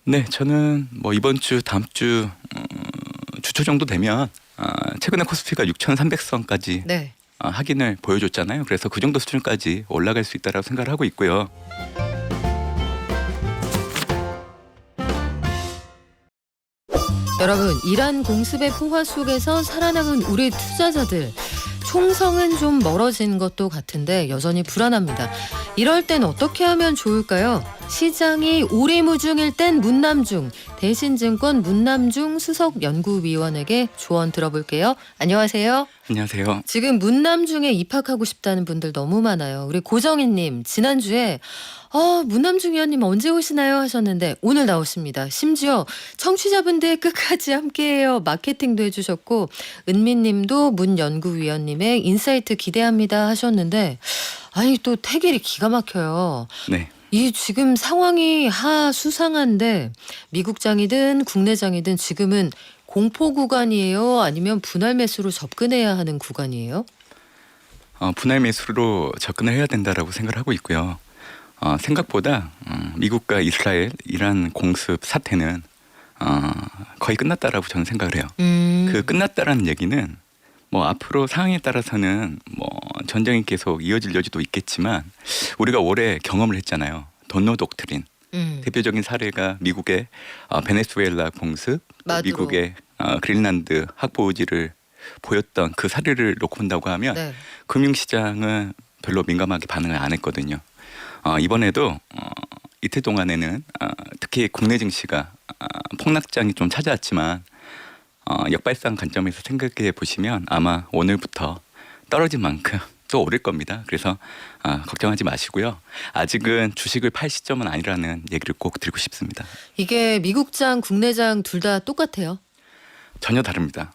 네, 저는 뭐 이번 주, 다음 주 주초 정도 되면 최근에 코스피가 6,300선까지 네. 확인을 보여줬잖아요. 그래서 그 정도 수준까지 올라갈 수 있다라고 생각을 하고 있고요. 여러분, 이란 공습의 포화 속에서 살아남은 우리 투자자들 총성은 좀 멀어진 것도 같은데 여전히 불안합니다. 이럴 땐 어떻게 하면 좋을까요? 시장이 오리무중일 땐 문남중, 대신증권 문남중 수석연구위원에게 조언 들어볼게요. 안녕하세요. 안녕하세요. 지금 문남중에 입학하고 싶다는 분들 너무 많아요. 우리 고정희님 지난주에 문남중 위원님 언제 오시나요 하셨는데 오늘 나오십니다. 심지어 청취자분들 끝까지 함께해요. 마케팅도 해주셨고 은미님도 문 연구위원님의 인사이트 기대합니다 하셨는데 아니 또 태길이 기가 막혀요. 네. 이 지금 상황이 수상한데 미국장이든 국내장이든 지금은 공포 구간이에요? 아니면 분할 매수로 접근해야 하는 구간이에요? 분할 매수로 접근을 해야 된다라고 생각을 하고 있고요. 생각보다 미국과 이스라엘, 이란 공습 사태는 거의 끝났다라고 저는 생각을 해요. 그 끝났다라는 얘기는 뭐 앞으로 상황에 따라서는 뭐 전쟁이 계속 이어질 여지도 있겠지만 우리가 올해 경험을 했잖아요. 돈노 독트린. 대표적인 사례가 미국의 베네수엘라 공습, 미국의 그린란드 확보의지를 보였던 그 사례를 놓고 본다고 하면 네. 금융시장은 별로 민감하게 반응을 안 했거든요. 이번에도 이틀 동안에는 특히 국내 증시가 폭락장이 좀 찾아왔지만 역발상 관점에서 생각해 보시면 아마 오늘부터 떨어진 만큼 또 오를 겁니다. 그래서 걱정하지 마시고요. 아직은 주식을 팔 시점은 아니라는 얘기를 꼭 드리고 싶습니다. 이게 미국장, 국내장 둘 다 똑같아요? 전혀 다릅니다.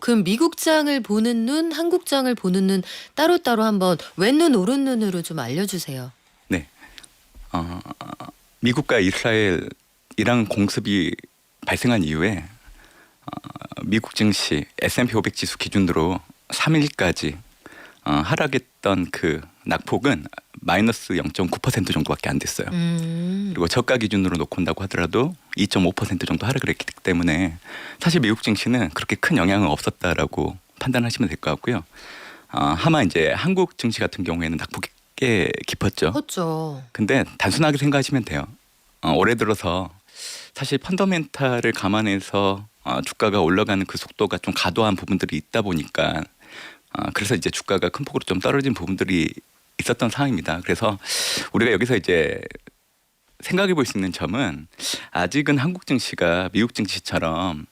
그럼 미국장을 보는 눈, 한국장을 보는 눈 따로따로 한번 왼눈, 오른눈으로 좀 알려주세요. 네. 미국과 이스라엘, 이란 공습이 발생한 이후에 미국 증시 S&P 500 지수 기준으로 3일까지 하락했던 그 낙폭은 마이너스 0.9% 정도밖에 안 됐어요. 그리고 저가 기준으로 놓고 온다고 하더라도 2.5% 정도 하락을 했기 때문에 사실 미국 증시는 그렇게 큰 영향은 없었다라고 판단하시면 될 것 같고요. 하마 이제 한국 증시 같은 경우에는 낙폭이 꽤 깊었죠. 그렇죠. 근데 단순하게 생각하시면 돼요. 올해 들어서 사실 펀더멘탈을 감안해서 주가가 올라가는 그 속도가 좀 과도한 부분들이 있다 보니까 그래서 이제 주가가 큰 폭으로 좀 떨어진 부분들이 있었던 상황입니다. 그래서 우리가 여기서 이제 생각해 볼 수 있는 점은 아직은 한국 증시가 미국 증시처럼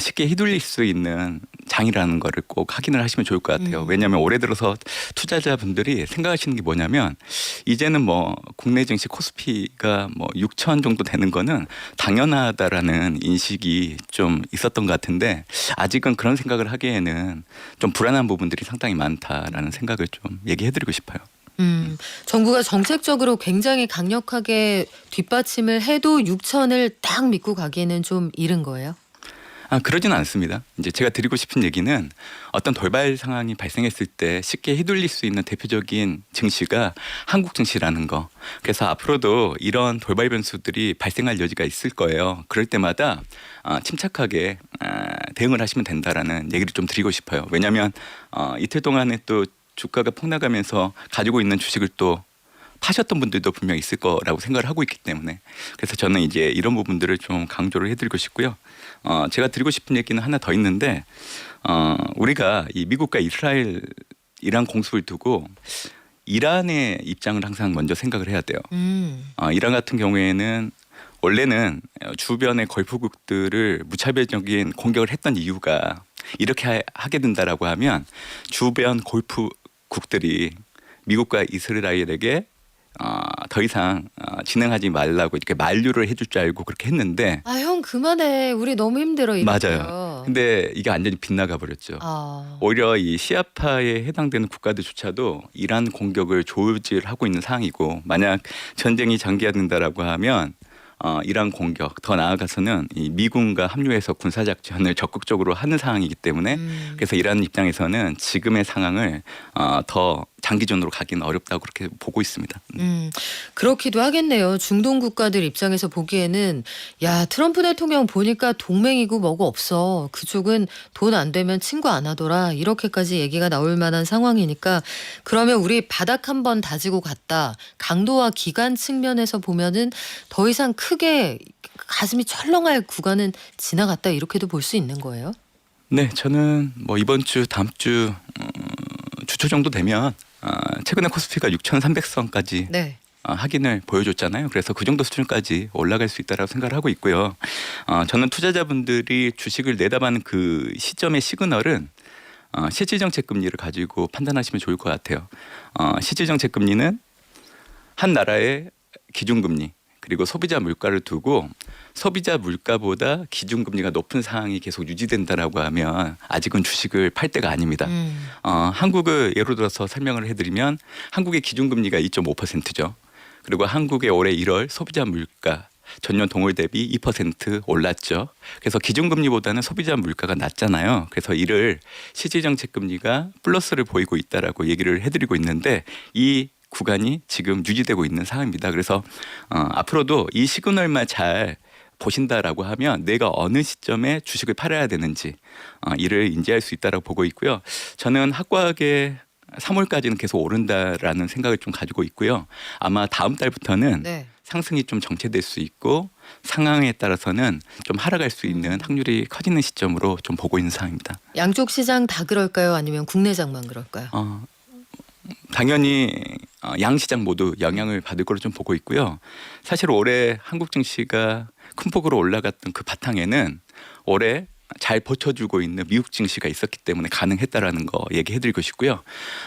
쉽게 휘둘릴 수 있는 장이라는 거를 꼭 확인을 하시면 좋을 것 같아요. 왜냐하면 올해 들어서 투자자분들이 생각하시는 게 뭐냐면 이제는 뭐 국내 증시 코스피가 뭐 6천 정도 되는 거는 당연하다라는 인식이 좀 있었던 것 같은데 아직은 그런 생각을 하기에는 좀 불안한 부분들이 상당히 많다라는 생각을 좀 얘기해드리고 싶어요. 정부가 정책적으로 굉장히 강력하게 뒷받침을 해도 6천을 딱 믿고 가기에는 좀 이른 거예요? 그러지는 않습니다. 이제 제가 드리고 싶은 얘기는 어떤 돌발 상황이 발생했을 때 쉽게 휘둘릴 수 있는 대표적인 증시가 한국 증시라는 거. 그래서 앞으로도 이런 돌발 변수들이 발생할 여지가 있을 거예요. 그럴 때마다 침착하게 대응을 하시면 된다라는 얘기를 좀 드리고 싶어요. 왜냐하면 이틀 동안에 또 주가가 폭락하면서 가지고 있는 주식을 또 파셨던 분들도 분명 있을 거라고 생각을 하고 있기 때문에 그래서 저는 이제 이런 부분들을 좀 강조를 해드리고 싶고요. 제가 드리고 싶은 얘기는 하나 더 있는데 우리가 이 미국과 이스라엘, 이란 공습을 두고 이란의 입장을 항상 먼저 생각을 해야 돼요. 이란 같은 경우에는 원래는 주변의 걸프국들을 무차별적인 공격을 했던 이유가 이렇게 하게 된다라고 하면 주변 걸프국들이 미국과 이스라엘에게 더 이상 진행하지 말라고 이렇게 만류를 해줄 줄 알고 그렇게 했는데 형 그만해. 우리 너무 힘들어. 맞아요. 근데 이게 완전히 빗나가 버렸죠. 오히려 이 시아파에 해당되는 국가들조차도 이란 공격을 조질하고 있는 상황이고 만약 전쟁이 장기화된다라고 하면 이란 공격 더 나아가서는 이 미군과 합류해서 군사작전을 적극적으로 하는 상황이기 때문에 그래서 이란 입장에서는 지금의 상황을 더 장기전으로 가기는 어렵다고 그렇게 보고 있습니다. 그렇기도 하겠네요. 중동 국가들 입장에서 보기에는 야, 트럼프 대통령 보니까 동맹이고 뭐고 없어. 그쪽은 돈 안 되면 친구 안 하더라. 이렇게까지 얘기가 나올 만한 상황이니까 그러면 우리 바닥 한번 다지고 갔다. 강도와 기간 측면에서 보면은 더 이상 크게 가슴이 철렁할 구간은 지나갔다 이렇게도 볼 수 있는 거예요? 네, 저는 뭐 이번 주 다음 주 주초 정도 되면 최근에 코스피가 6,300선까지 네. 확인을 보여줬잖아요. 그래서 그 정도 수준까지 올라갈 수 있다라고 생각을 하고 있고요. 저는 투자자분들이 주식을 내다보는 그 시점의 시그널은 실질정책 금리를 가지고 판단하시면 좋을 것 같아요. 실질정책 금리는 한 나라의 기준금리 그리고 소비자 물가를 두고 소비자 물가보다 기준금리가 높은 상황이 계속 유지된다라고 하면 아직은 주식을 팔 때가 아닙니다. 한국을 예로 들어서 설명을 해드리면 한국의 기준금리가 2.5%죠. 그리고 한국의 올해 1월 소비자 물가 전년 동월 대비 2% 올랐죠. 그래서 기준금리보다는 소비자 물가가 낮잖아요. 그래서 이를 실질정책금리가 플러스를 보이고 있다라고 얘기를 해드리고 있는데 이 구간이 지금 유지되고 있는 상황입니다. 그래서 앞으로도 이 시그널만 잘 보신다라고 하면 내가 어느 시점에 주식을 팔아야 되는지 이를 인지할 수 있다라고 보고 있고요. 저는 확고하게 3월까지는 계속 오른다라는 생각을 좀 가지고 있고요. 아마 다음 달부터는 네. 상승이 좀 정체될 수 있고 상황에 따라서는 좀 하락할 수 있는 확률이 커지는 시점으로 좀 보고 있는 상황입니다. 양쪽 시장 다 그럴까요? 아니면 국내장만 그럴까요? 당연히 양시장 모두 영향을 받을 거로 좀 보고 있고요. 사실 올해 한국 증시가 큰 폭으로 올라갔던 그 바탕에는 올해 잘 버텨주고 있는 미국 증시가 있었기 때문에 가능했다라는 거 얘기해드리고 싶고요.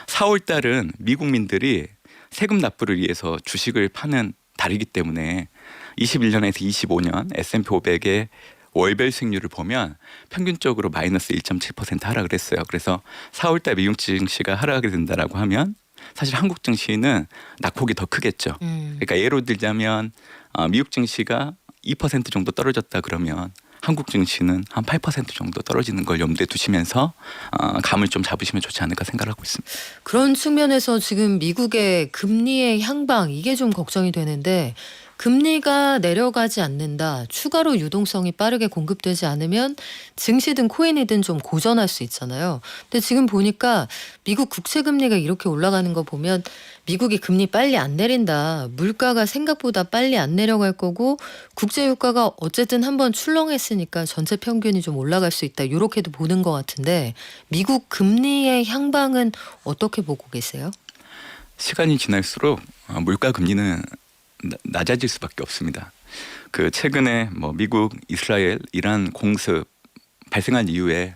4월 달은 미국민들이 세금 납부를 위해서 주식을 파는 달이기 때문에 21년에서 25년 S&P 500의 월별 수익률을 보면 평균적으로 마이너스 1.7% 하락을 했어요. 그래서 4월 달 미국 증시가 하락하게 된다라고 하면 사실 한국 증시는 낙폭이 더 크겠죠. 그러니까 예로 들자면 미국 증시가 2% 정도 떨어졌다 그러면 한국 증시는 한 8% 정도 떨어지는 걸 염두에 두시면서 감을 좀 잡으시면 좋지 않을까 생각하고 있습니다. 그런 측면에서 지금 미국의 금리의 향방 이게 좀 걱정이 되는데 금리가 내려가지 않는다. 추가로 유동성이 빠르게 공급되지 않으면 증시든 코인이든 좀 고전할 수 있잖아요. 근데 지금 보니까 미국 국채 금리가 이렇게 올라가는 거 보면 미국이 금리 빨리 안 내린다. 물가가 생각보다 빨리 안 내려갈 거고 국제 유가가 어쨌든 한번 출렁했으니까 전체 평균이 좀 올라갈 수 있다. 이렇게도 보는 것 같은데 미국 금리의 향방은 어떻게 보고 계세요? 시간이 지날수록 물가 금리는 낮아질 수밖에 없습니다. 그 최근에 뭐 미국, 이스라엘, 이란 공습 발생한 이후에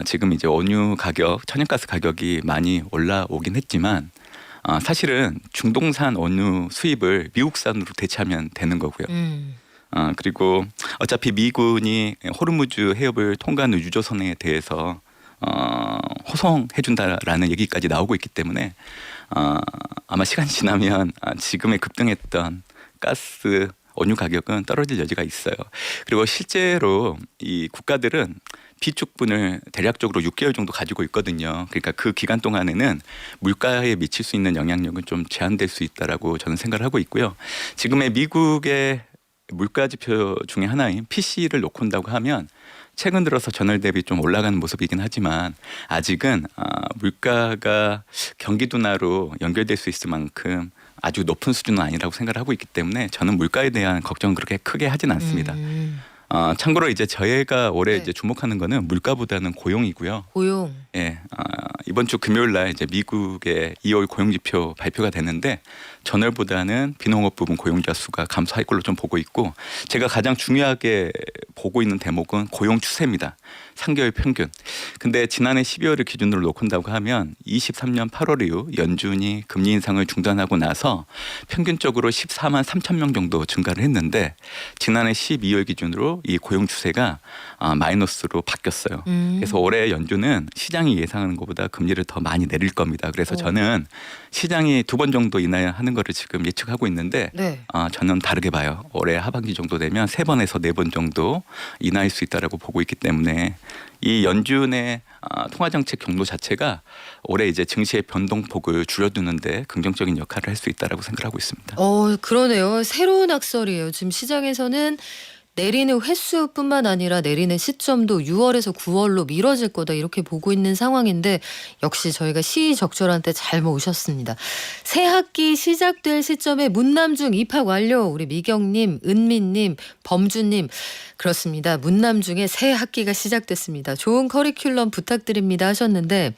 지금 이제 원유 가격, 천연가스 가격이 많이 올라오긴 했지만 사실은 중동산 원유 수입을 미국산으로 대체하면 되는 거고요. 그리고 어차피 미군이 호르무즈 해협을 통과하는 유조선에 대해서 호송해준다라는 얘기까지 나오고 있기 때문에 아마 시간이 지나면 지금의 급등했던 가스 원유 가격은 떨어질 여지가 있어요. 그리고 실제로 이 국가들은 비축분을 대략적으로 6개월 정도 가지고 있거든요. 그러니까 그 기간 동안에는 물가에 미칠 수 있는 영향력은 좀 제한될 수 있다라고 저는 생각을 하고 있고요. 지금의 미국의 물가 지표 중에 하나인 PC를 놓고 온다고 하면 최근 들어서 전월 대비 좀 올라가는 모습이긴 하지만 아직은 물가가 경기 둔화로 연결될 수 있을 만큼 아주 높은 수준은 아니라고 생각을 하고 있기 때문에 저는 물가에 대한 걱정은 그렇게 크게 하진 않습니다. 참고로 이제 저희가 올해 네. 이제 주목하는 거는 물가보다는 고용이고요. 고용. 예, 이번 주 금요일 날 이제 미국의 2월 고용 지표 발표가 되는데 전월보다는 비농업 부분 고용자 수가 감소할 걸로 좀 보고 있고 제가 가장 중요하게 보고 있는 대목은 고용 추세입니다. 3개월 평균. 근데 지난해 12월을 기준으로 놓는다고 하면 23년 8월 이후 연준이 금리 인상을 중단하고 나서 평균적으로 14만 3천 명 정도 증가를 했는데 지난해 12월 기준으로 정도로 이 고용 추세가 마이너스로 바뀌었어요. 그래서 올해 연준은 시장이 예상하는 것보다 금리를 더 많이 내릴 겁니다. 그래서 저는 시장이 2번 정도 인하하는 거를 지금 예측하고 있는데 네. 저는 다르게 봐요. 올해 하반기 정도 되면 3번에서 4번 정도 인하할 수 있다라고 보고 있기 때문에 이 연준의 통화정책 경로 자체가 올해 이제 증시의 변동폭을 줄여두는데 긍정적인 역할을 할 수 있다라고 생각하고 있습니다. 그러네요. 새로운 악설이에요. 지금 시장에서는 내리는 횟수뿐만 아니라 내리는 시점도 6월에서 9월로 미뤄질 거다 이렇게 보고 있는 상황인데 역시 저희가 시의적절한 때 잘 모셨습니다. 새 학기 시작될 시점에 문남중 입학 완료. 우리 미경님, 은미님, 범주님 그렇습니다. 문남중에 새 학기가 시작됐습니다. 좋은 커리큘럼 부탁드립니다 하셨는데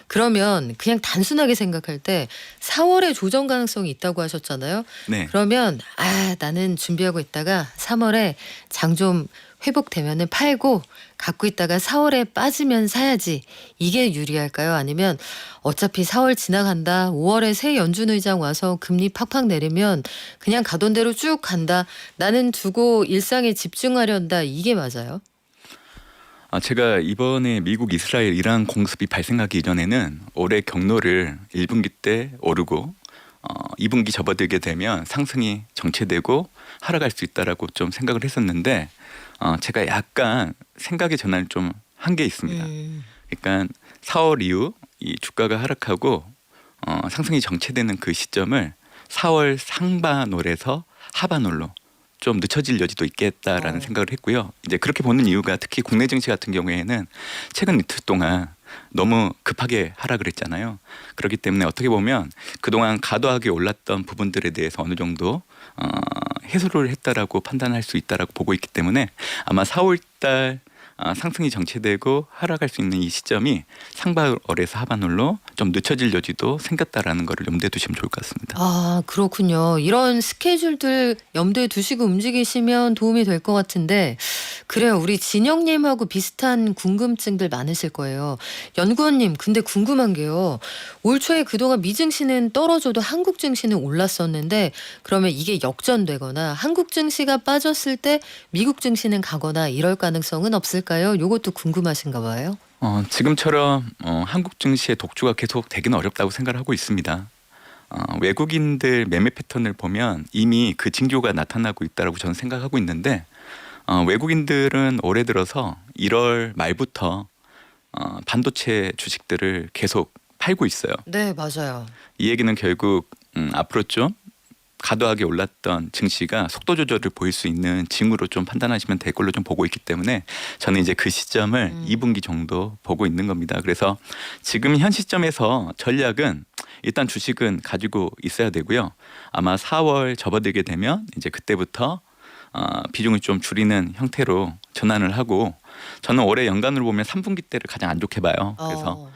그러면 그냥 단순하게 생각할 때 4월에 조정 가능성이 있다고 하셨잖아요. 네. 그러면 나는 준비하고 있다가 3월에 장 좀 회복되면은 팔고 갖고 있다가 4월에 빠지면 사야지. 이게 유리할까요? 아니면 어차피 4월 지나간다. 5월에 새 연준 의장 와서 금리 팍팍 내리면 그냥 가던 대로 쭉 간다. 나는 두고 일상에 집중하련다. 이게 맞아요? 제가 이번에 미국, 이스라엘, 이란 공습이 발생하기 이전에는 올해 경로를 1분기 때 오르고 2분기 접어들게 되면 상승이 정체되고 하락할 수 있다라고 좀 생각을 했었는데 제가 약간 생각의 전환을 좀 한 게 있습니다. 그러니까 4월 이후 이 주가가 하락하고 상승이 정체되는 그 시점을 4월 상반월에서 하반월로 좀 늦춰질 여지도 있겠다라는 생각을 했고요. 이제 그렇게 보는 이유가 특히 국내 증시 같은 경우에는 최근 이틀 동안 너무 급하게 하락을 했잖아요. 그렇기 때문에 어떻게 보면 그동안 과도하게 올랐던 부분들에 대해서 어느 정도 해소를 했다라고 판단할 수 있다라고 보고 있기 때문에 아마 4월달 상승이 정체되고 하락할 수 있는 이 시점이 상반월에서 하반월로 좀 늦춰질 여지도 생겼다라는 것을 염두에 두시면 좋을 것 같습니다. 그렇군요. 이런 스케줄들 염두에 두시고 움직이시면 도움이 될 것 같은데 그래요. 우리 진영님하고 비슷한 궁금증들 많으실 거예요. 연구원님 근데 궁금한 게요. 올 초에 그동안 미 증시는 떨어져도 한국 증시는 올랐었는데 그러면 이게 역전되거나 한국 증시가 빠졌을 때 미국 증시는 가거나 이럴 가능성은 없을까요? 요것도 궁금하신가 봐요. 지금처럼 한국 증시의 독주가 계속 되기는 어렵다고 생각을 하고 있습니다. 외국인들 매매 패턴을 보면 이미 그 징조가 나타나고 있다고 저는 생각하고 있는데 외국인들은 올해 들어서 1월 말부터 반도체 주식들을 계속 팔고 있어요. 네, 맞아요. 이 얘기는 결국 앞으로 좀 과도하게 올랐던 증시가 속도 조절을 보일 수 있는 징후로 좀 판단하시면 될 걸로 좀 보고 있기 때문에 저는 이제 그 시점을 2분기 정도 보고 있는 겁니다. 그래서 지금 현 시점에서 전략은 일단 주식은 가지고 있어야 되고요. 아마 4월 접어들게 되면 이제 그때부터 비중을 좀 줄이는 형태로 전환을 하고 저는 올해 연간으로 보면 3분기 때를 가장 안 좋게 봐요. 그래서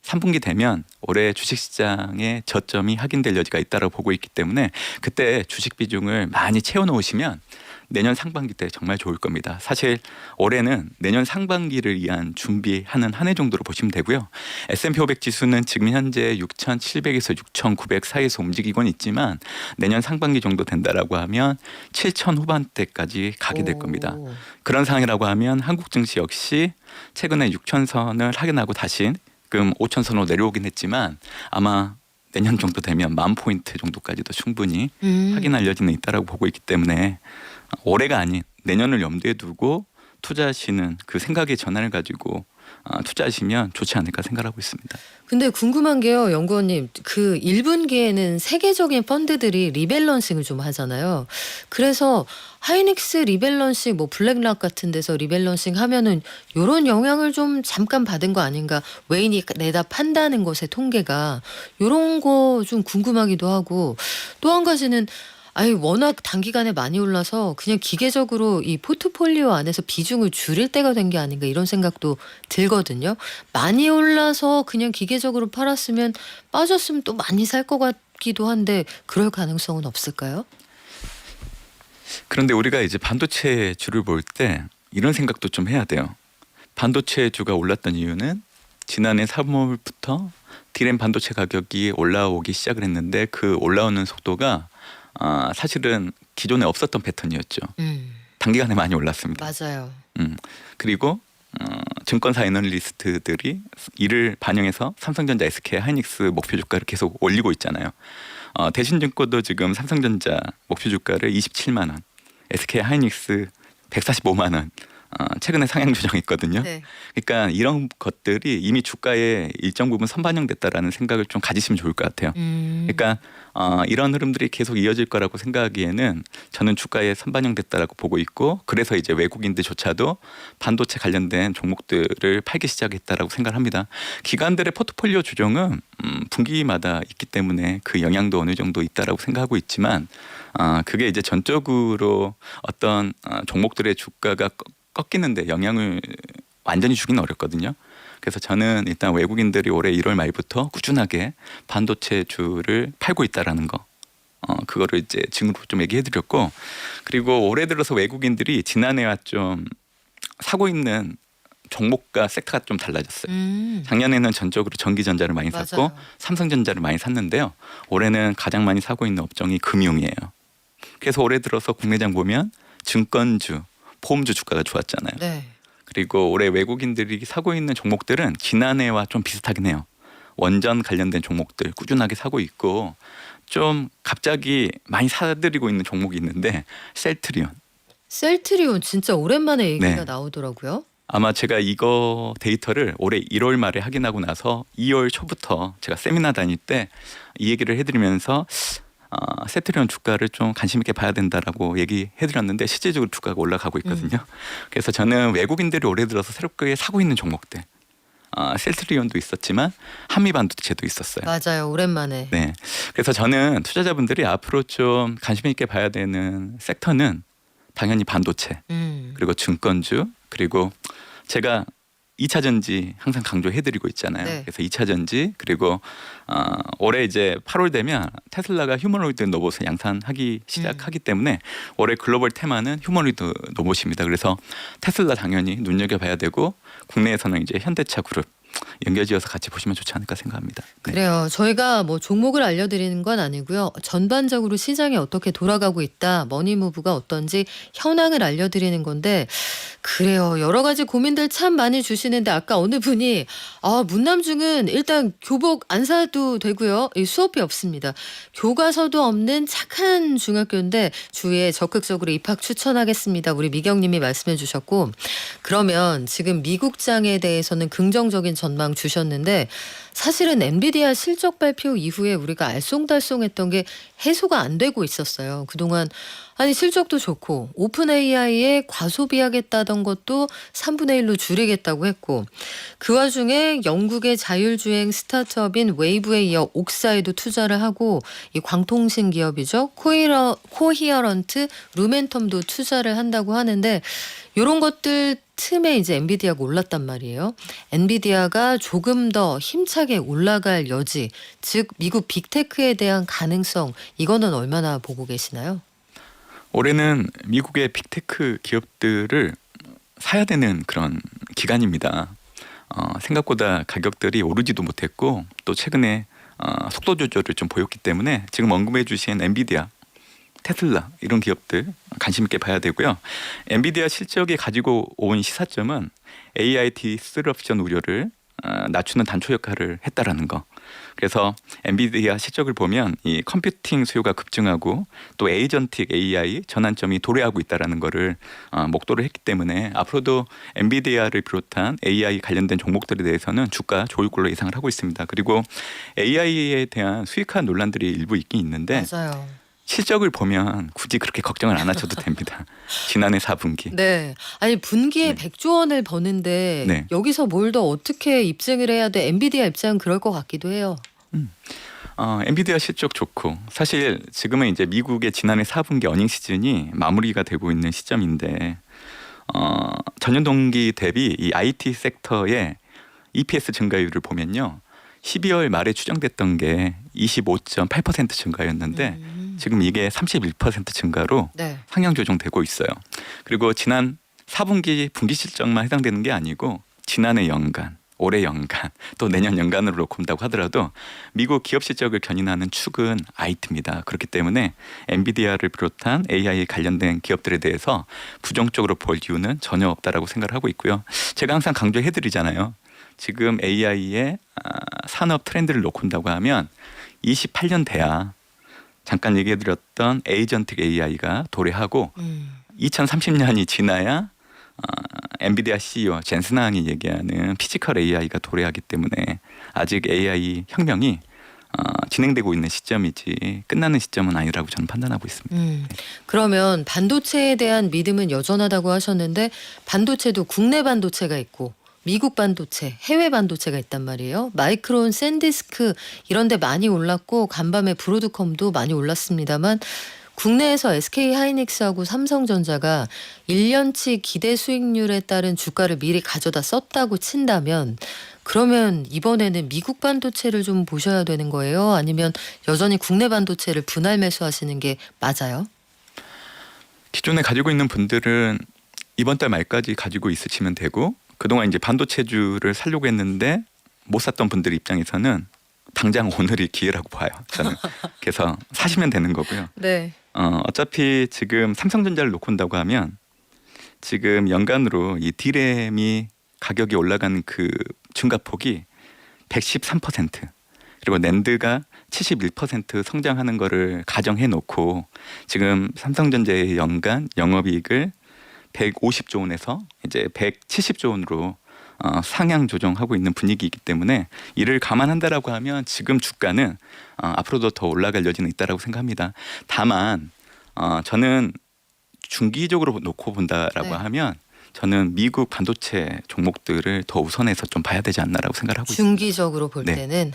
3분기 되면 올해 주식시장의 저점이 확인될 여지가 있다고 보고 있기 때문에 그때 주식 비중을 많이 채워놓으시면 내년 상반기 때 정말 좋을 겁니다. 사실 올해는 내년 상반기를 위한 준비하는 한 해 정도로 보시면 되고요. S&P 500 지수는 지금 현재 6,700에서 6,900 사이에서 움직이곤 있지만 내년 상반기 정도 된다라고 하면 7,000 후반대까지 가게 될 겁니다. 그런 상황이라고 하면 한국 증시 역시 최근에 6,000선을 확인하고 다시 지금 5,000선으로 내려오긴 했지만 아마 내년 정도 되면 10,000포인트 정도까지도 충분히 확인할 여지는 있다라고 보고 있기 때문에 올해가 아닌 내년을 염두에 두고 투자하시는 그 생각의 전환을 가지고 투자하시면 좋지 않을까 생각하고 있습니다. 근데 궁금한 게요, 연구원님. 그 1분기에는 세계적인 펀드들이 리밸런싱을 좀 하잖아요. 그래서 하이닉스 리밸런싱, 블랙락 같은 데서 리밸런싱 하면은 요런 영향을 좀 잠깐 받은 거 아닌가. 외인이 내다 판다는 것의 통계가 요런 거 좀 궁금하기도 하고 또 한 가지는 워낙 단기간에 많이 올라서 그냥 기계적으로 이 포트폴리오 안에서 비중을 줄일 때가 된 게 아닌가 이런 생각도 들거든요. 많이 올라서 그냥 기계적으로 팔았으면 빠졌으면 또 많이 살 것 같기도 한데 그럴 가능성은 없을까요? 그런데 우리가 이제 반도체 주를 볼 때 이런 생각도 좀 해야 돼요. 반도체 주가 올랐던 이유는 지난해 3월부터 디램 반도체 가격이 올라오기 시작을 했는데 그 올라오는 속도가 사실은 기존에 없었던 패턴이었죠. 단기간에 많이 올랐습니다. 맞아요. 그리고 증권사 애널리스트들이 이를 반영해서 삼성전자, SK 하이닉스 목표 주가를 계속 올리고 있잖아요. 대신증권도 지금 삼성전자 목표 주가를 27만 원, SK 하이닉스 145만 원 최근에 상향 조정했거든요. 네. 그러니까 이런 것들이 이미 주가에 일정 부분 선반영됐다라는 생각을 좀 가지시면 좋을 것 같아요. 그러니까 이런 흐름들이 계속 이어질 거라고 생각하기에는 저는 주가에 선반영됐다라고 보고 있고, 그래서 이제 외국인들조차도 반도체 관련된 종목들을 팔기 시작했다라고 생각합니다. 기관들의 포트폴리오 조정은 분기마다 있기 때문에 그 영향도 어느 정도 있다라고 생각하고 있지만 그게 이제 전적으로 어떤 종목들의 주가가 꺾이는데 영향을 완전히 주기는 어렵거든요. 그래서 저는 일단 외국인들이 올해 1월 말부터 꾸준하게 반도체주를 팔고 있다라는 거, 그거를 이제 증거로 좀 얘기해드렸고, 그리고 올해 들어서 외국인들이 지난해와 좀 사고 있는 종목과 섹터가 좀 달라졌어요. 작년에는 전적으로 전기전자를 많이 샀고 맞아요. 삼성전자를 많이 샀는데요. 올해는 가장 많이 사고 있는 업종이 금융이에요. 그래서 올해 들어서 국내장 보면 증권주, 보험주 주가가 좋았잖아요. 네. 그리고 올해 외국인들이 사고 있는 종목들은 지난해와 좀 비슷하긴 해요. 원전 관련된 종목들 꾸준하게 사고 있고, 좀 갑자기 많이 사들이고 있는 종목이 있는데 셀트리온. 셀트리온 진짜 오랜만에 얘기가 네. 나오더라고요. 아마 제가 이거 데이터를 올해 1월 말에 확인하고 나서 2월 초부터 제가 세미나 다닐 때 이 얘기를 해드리면서 셀트리온 주가를 좀 관심 있게 봐야 된다라고 얘기해드렸는데 실질적으로 주가가 올라가고 있거든요. 그래서 저는 외국인들이 올해 들어서 새롭게 사고 있는 종목들, 셀트리온도 있었지만 한미반도체도 있었어요. 맞아요. 오랜만에. 네, 그래서 저는 투자자분들이 앞으로 좀 관심 있게 봐야 되는 섹터는 당연히 반도체, 그리고 증권주, 그리고 제가 2차 전지 항상 강조해드리고 있잖아요. 네. 그래서 2차 전지, 그리고 올해 이제 8월 되면 테슬라가 휴머노이드 로봇을 양산하기 시작하기 때문에 올해 글로벌 테마는 휴머노이드 로봇입니다. 그래서 테슬라 당연히 눈여겨봐야 되고, 국내에서는 이제 현대차 그룹 연결지어서 같이 보시면 좋지 않을까 생각합니다. 네. 그래요. 저희가 뭐 종목을 알려드리는 건 아니고요. 전반적으로 시장이 어떻게 돌아가고 있다, 머니무브가 어떤지 현황을 알려드리는 건데, 그래요. 여러 가지 고민들 참 많이 주시는데, 아까 어느 분이 문남중은 일단 교복 안 사도 되고요. 이 수업이 없습니다. 교과서도 없는 착한 중학교인데 주위에 적극적으로 입학 추천하겠습니다. 우리 미경님이 말씀해 주셨고, 그러면 지금 미국장에 대해서는 긍정적인 전망 주셨는데, 사실은 엔비디아 실적 발표 이후에 우리가 알쏭달쏭했던 게 해소가 안 되고 있었어요. 그동안 아니 실적도 좋고 오픈 AI에 과소비하겠다던 것도 3분의 1로 줄이겠다고 했고, 그 와중에 영국의 자율주행 스타트업인 웨이브에 이어 옥사에도 투자를 하고, 이 광통신 기업이죠. 코히어런트, 루멘텀도 투자를 한다고 하는데, 이런 것들 틈에 이제 엔비디아가 올랐단 말이에요. 엔비디아가 조금 더 힘차게 올라갈 여지, 즉 미국 빅테크에 대한 가능성, 이거는 얼마나 보고 계시나요? 올해는 미국의 빅테크 기업들을 사야 되는 그런 기간입니다. 생각보다 가격들이 오르지도 못했고, 또 최근에 속도 조절을 좀 보였기 때문에 지금 언급해 주신 엔비디아, 테슬라 이런 기업들 관심 있게 봐야 되고요. 엔비디아 실적이 가지고 온 시사점은 AI 디스럽션 우려를 낮추는 단초 역할을 했다라는 거. 그래서 엔비디아 실적을 보면 이 컴퓨팅 수요가 급증하고 또 에이전틱 AI 전환점이 도래하고 있다라는 거를 목도를 했기 때문에 앞으로도 엔비디아를 비롯한 AI 관련된 종목들에 대해서는 주가 좋을 걸로 예상을 하고 있습니다. 그리고 AI에 대한 수익화 논란들이 일부 있긴 있는데 맞아요. 실적을 보면 굳이 그렇게 걱정을 안 하셔도 됩니다. 지난해 4분기. 네. 아니 분기에 네. 100조 원을 버는데 네. 여기서 뭘 더 어떻게 입증을 해야 돼? 엔비디아 입장은 그럴 것 같기도 해요. 엔비디아 실적 좋고, 사실 지금은 이제 미국의 지난해 4분기 어닝 시즌이 마무리가 되고 있는 시점인데 전년 동기 대비 이 IT 섹터의 EPS 증가율을 보면요, 12월 말에 추정됐던 게 25.8% 증가였는데 지금 이게 31% 증가로 네. 상향 조정되고 있어요. 그리고 지난 4분기 분기 실적만 해당되는 게 아니고 지난해 연간, 올해 연간 또 내년 연간으로 놓고 본다고 하더라도 미국 기업 실적을 견인하는 축은 IT입니다. 그렇기 때문에 엔비디아를 비롯한 AI 관련된 기업들에 대해서 부정적으로 볼 이유는 전혀 없다라고 생각을 하고 있고요. 제가 항상 강조해드리잖아요. 지금 AI의 산업 트렌드를 놓고 본다고 하면 28년 돼야 잠깐 얘기해드렸던 에이전틱 AI가 도래하고 2030년이 지나야 엔비디아 CEO 젠슨 항이 얘기하는 피지컬 AI가 도래하기 때문에 아직 AI 혁명이 진행되고 있는 시점이지 끝나는 시점은 아니라고 저는 판단하고 있습니다. 그러면 반도체에 대한 믿음은 여전하다고 하셨는데 반도체도 국내 반도체가 있고 미국 반도체, 해외 반도체가 있단 말이에요. 마이크론, 샌디스크 이런 데 많이 올랐고 간밤에 브로드컴도 많이 올랐습니다만 국내에서 SK 하이닉스하고 삼성전자가 1년치 기대 수익률에 따른 주가를 미리 가져다 썼다고 친다면 그러면 이번에는 미국 반도체를 좀 보셔야 되는 거예요? 아니면 여전히 국내 반도체를 분할 매수하시는 게 맞아요? 기존에 가지고 있는 분들은 이번 달 말까지 가지고 있으시면 되고 그동안 이제 반도체주를 사려고 했는데 못 샀던 분들 입장에서는 당장 오늘이 기회라고 봐요. 저는 그래서 사시면 되는 거고요. 네. 어차피 지금 삼성전자를 놓고 온다고 하면 지금 연간으로 이 D램이 가격이 올라가는 그 증가폭이 113% 그리고 낸드가 71% 성장하는 거를 가정해 놓고 지금 삼성전자의 연간 영업이익을 150조 원에서 이제 170조 원으로 상향 조정하고 있는 분위기이기 때문에 이를 감안한다라고 하면 지금 주가는 앞으로도 더 올라갈 여지는 있다라고 생각합니다. 다만 저는 중기적으로 놓고 본다라고 네. 하면 저는 미국 반도체 종목들을 더 우선해서 좀 봐야 되지 않나라고 생각을 하고 있습니다. 중기적으로 볼 네. 때는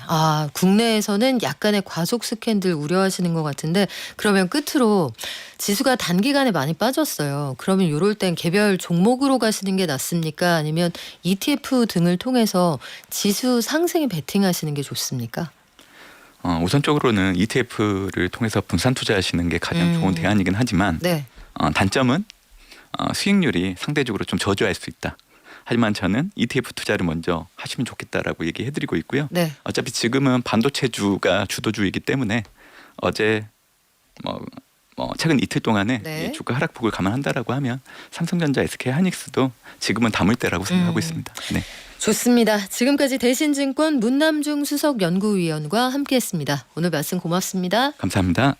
국내에서는 약간의 과속 스캔들 우려하시는 것 같은데 그러면 끝으로 지수가 단기간에 많이 빠졌어요. 그러면 이럴 땐 개별 종목으로 가시는 게 낫습니까? 아니면 ETF 등을 통해서 지수 상승에 베팅하시는 게 좋습니까? 우선적으로는 ETF를 통해서 분산 투자하시는 게 가장 좋은 대안이긴 하지만 네. 단점은 수익률이 상대적으로 좀 저조할 수 있다. 하지만 저는 ETF 투자를 먼저 하시면 좋겠다라고 얘기해드리고 있고요. 네. 어차피 지금은 반도체주가 주도주이기 때문에 어제 최근 이틀 동안에 네. 이 주가 하락폭을 감안한다라고 하면 삼성전자, SK 하이닉스도 지금은 담을 때라고 생각하고 있습니다. 네. 좋습니다. 지금까지 대신증권 문남중 수석연구위원과 함께했습니다. 오늘 말씀 고맙습니다. 감사합니다.